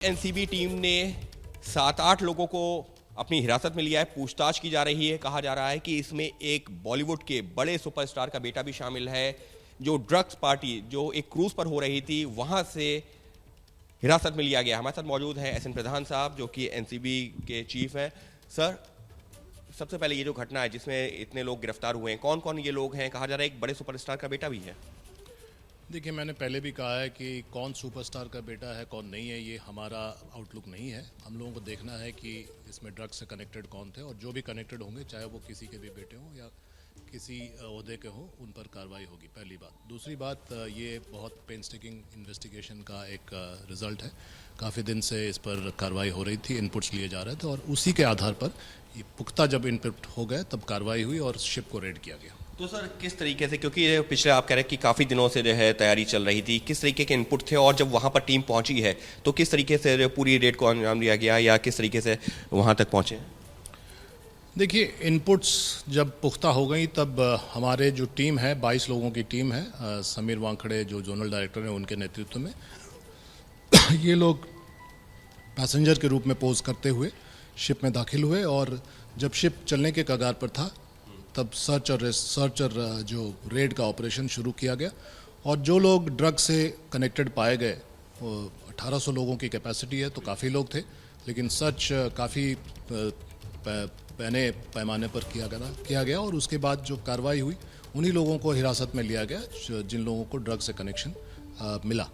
NCB team ने 7-8 लोगों को अपनी हिरासत में लिया है। पूछताछ की जा रही है। कहा जा रहा है कि इसमें एक बॉलीवुड के बड़े सुपरस्टार का बेटा भी शामिल है, जो ड्रग्स पार्टी जो एक क्रूज पर हो रही थी वहां से हिरासत में लिया गया। हमारे साथ मौजूद है एसएन प्रधान साहब, जो कि एनसीबी के चीफ हैं। सर, सबसे पहले ये जो घटना है जिसमें इतने लोग गिरफ्तार हुए हैं, कौन कौन ये लोग हैं? कहा जा रहा है एक बड़े सुपरस्टार का बेटा भी है। देखिए, मैंने पहले भी कहा है कि कौन सुपरस्टार का बेटा है कौन नहीं है, ये हमारा आउटलुक नहीं है। हम लोगों को देखना है कि इसमें ड्रग्स से कनेक्टेड कौन थे, और जो भी कनेक्टेड होंगे, चाहे वो किसी के भी बेटे हों या किसी ओहदे के हों, उन पर कार्रवाई होगी। पहली बात। दूसरी बात, ये बहुत पेनस्टेकिंग इन्वेस्टिगेशन का एक रिजल्ट है। काफ़ी दिन से इस पर कार्रवाई हो रही थी, इनपुट्स लिए जा रहे थे, और उसी के आधार पर ये पुख्ता जब इनपुट हो गए तब कार्रवाई हुई और शिप को रेड किया गया। तो सर, किस तरीके से, क्योंकि पिछले आप कह रहे हैं कि काफ़ी दिनों से जो है तैयारी चल रही थी, किस तरीके के इनपुट थे, और जब वहाँ पर टीम पहुँची है तो किस तरीके से पूरी रेड को अंजाम दिया गया, या किस तरीके से वहाँ तक पहुँचे? देखिए, इनपुट्स जब पुख्ता हो गई तब हमारे जो टीम है, 22 लोगों की टीम है, समीर वांखड़े जो जोनल डायरेक्टर हैं उनके नेतृत्व में ये लोग पैसेंजर के रूप में पोज करते हुए शिप में दाखिल हुए, और जब शिप चलने के कगार पर था तब सर्च और जो रेड का ऑपरेशन शुरू किया गया। और जो लोग ड्रग से कनेक्टेड पाए गए, 1800 लोगों की कैपेसिटी है, तो काफ़ी लोग थे, लेकिन सर्च काफ़ी पैमाने पर किया गया और उसके बाद जो कार्रवाई हुई उन्हीं लोगों को हिरासत में लिया गया जिन लोगों को ड्रग से कनेक्शन मिला।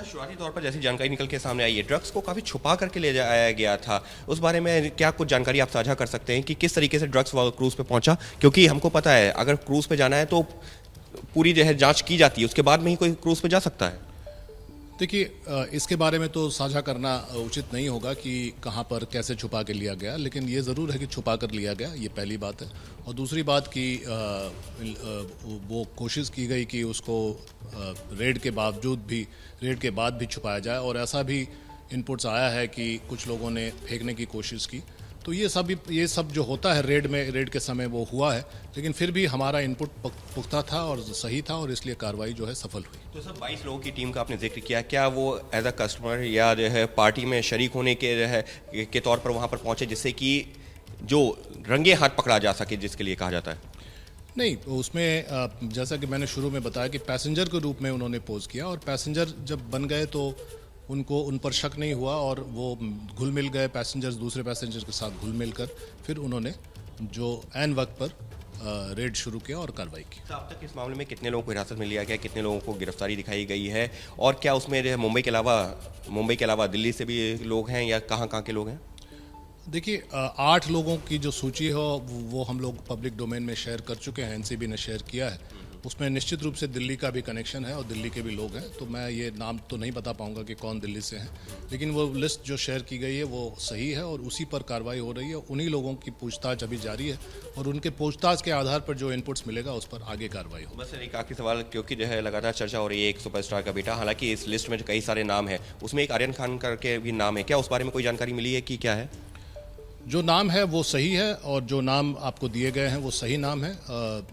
शुरुआती तौर पर जैसी जानकारी निकल के सामने आई है, ड्रग्स को काफ़ी छुपा करके ले जाया गया था। उस बारे में क्या कुछ जानकारी आप साझा कर सकते हैं कि किस तरीके से ड्रग्स क्रूज पे पहुंचा? क्योंकि हमको पता है अगर क्रूज पे जाना है तो पूरी जो है जांच की जाती है, उसके बाद में ही कोई क्रूज पे जा सकता है। देखिए, इसके बारे में तो साझा करना उचित नहीं होगा कि कहाँ पर कैसे छुपा के लिया गया, लेकिन ये ज़रूर है कि छुपा कर लिया गया, ये पहली बात है। और दूसरी बात कि वो कोशिश की गई कि उसको रेड के बाद भी छुपाया जाए, और ऐसा भी इनपुट्स आया है कि कुछ लोगों ने फेंकने की कोशिश की। तो ये सब जो होता है रेड के समय वो हुआ है, लेकिन फिर भी हमारा इनपुट पुख्ता था और सही था, और इसलिए कार्रवाई जो है सफल हुई। तो सर, 22 लोगों की टीम का आपने जिक्र किया, क्या वो एज अ कस्टमर या जो है पार्टी में शरीक होने के जो है के तौर पर वहाँ पर पहुँचे, जिससे कि जो रंगे हाथ पकड़ा जा सके, जिसके लिए कहा जाता है? नहीं, उसमें जैसा कि मैंने शुरू में बताया कि पैसेंजर के रूप में उन्होंने पोज किया, और पैसेंजर जब बन गए तो उन पर शक नहीं हुआ, और वो घुल मिल गए पैसेंजर्स दूसरे पैसेंजर के साथ घुल मिल कर फिर उन्होंने जो ऐन वक्त पर रेड शुरू किया और कार्रवाई की। तो अब तक इस मामले में कितने लोगों को हिरासत में लिया गया, कितने लोगों को गिरफ्तारी दिखाई गई है, और क्या उसमें मुंबई के अलावा दिल्ली से भी लोग हैं, या कहाँ कहाँ के लोग हैं? देखिए, 8 लोगों की जो सूची है वो हम लोग पब्लिक डोमेन में शेयर कर चुके हैं, एनसीबी ने शेयर किया है। उसमें निश्चित रूप से दिल्ली का भी कनेक्शन है और दिल्ली के भी लोग हैं, तो मैं ये नाम तो नहीं बता पाऊंगा कि कौन दिल्ली से हैं, लेकिन वो लिस्ट जो शेयर की गई है वो सही है और उसी पर कार्रवाई हो रही है। उन्हीं लोगों की पूछताछ अभी जारी है, और उनके पूछताछ के आधार पर जो इनपुट्स मिलेगा उस पर आगे कार्रवाई होगी। बस एक आखिरी सवाल, क्योंकि जो है लगातार चर्चा हो रही है एक सुपरस्टार का बेटा, हालांकि इस लिस्ट में जो कई सारे नाम है उसमें एक आर्यन खान करके भी नाम है, क्या उस बारे में कोई जानकारी मिली है कि क्या है? जो नाम है वो सही है, और जो नाम आपको दिए गए हैं वो सही नाम है,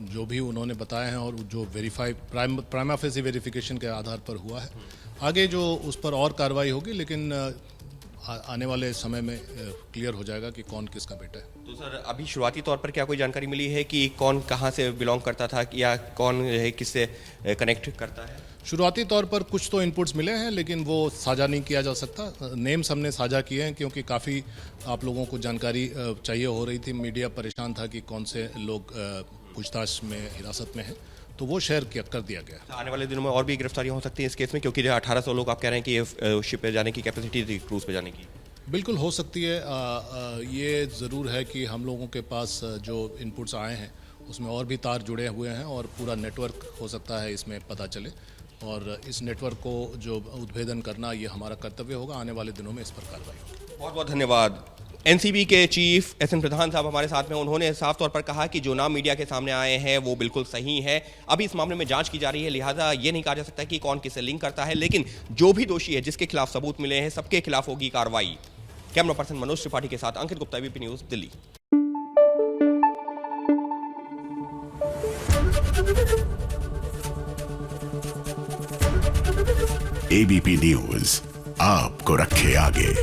जो भी उन्होंने बताए हैं, और जो वेरीफाई प्राइमा फेसी वेरिफिकेशन के आधार पर हुआ है। आगे जो उस पर और कार्रवाई होगी, लेकिन आने वाले समय में क्लियर हो जाएगा कि कौन किसका बेटा है। तो सर, अभी शुरुआती तौर पर क्या कोई जानकारी मिली है कि कौन कहाँ से बिलोंग करता था, या कौन है किससे कनेक्ट करता है? शुरुआती तौर पर कुछ तो इनपुट्स मिले हैं, लेकिन वो साझा नहीं किया जा सकता। नेम्स हमने साझा किए हैं क्योंकि काफ़ी आप लोगों को जानकारी चाहिए हो रही थी, मीडिया परेशान था कि कौन से लोग पूछताछ में हिरासत में हैं, तो वो शेयर कर दिया गया। आने वाले दिनों में और भी गिरफ्तारियां हो सकती हैं इस केस में, क्योंकि 1800 लोग आप कह रहे हैं कि ये शिप पे जाने की कैपेसिटी थी, क्रूज पे जाने की? बिल्कुल हो सकती है। ये ज़रूर है कि हम लोगों के पास जो इनपुट्स आए हैं उसमें और भी तार जुड़े हुए हैं, और पूरा नेटवर्क हो सकता है इसमें पता चले, और इस नेटवर्क को जो उद्भेदन करना ये हमारा कर्तव्य होगा। आने वाले दिनों में इस पर कार्रवाई होगी। बहुत बहुत धन्यवाद। एनसीबी के चीफ एसएन प्रधान साहब हमारे साथ में, उन्होंने साफ तौर पर कहा कि जो नाम मीडिया के सामने आए हैं वो बिल्कुल सही है। अभी इस मामले में जांच की जा रही है, लिहाजा ये नहीं कहा जा सकता कि कौन किससे लिंक करता है, लेकिन जो भी दोषी है, जिसके खिलाफ सबूत मिले हैं, सबके खिलाफ होगी कार्रवाई। कैमरा पर्सन मनोज त्रिपाठी के साथ Ankit Gupta, ABP news, Delhi. ABP news आपको रखे आगे।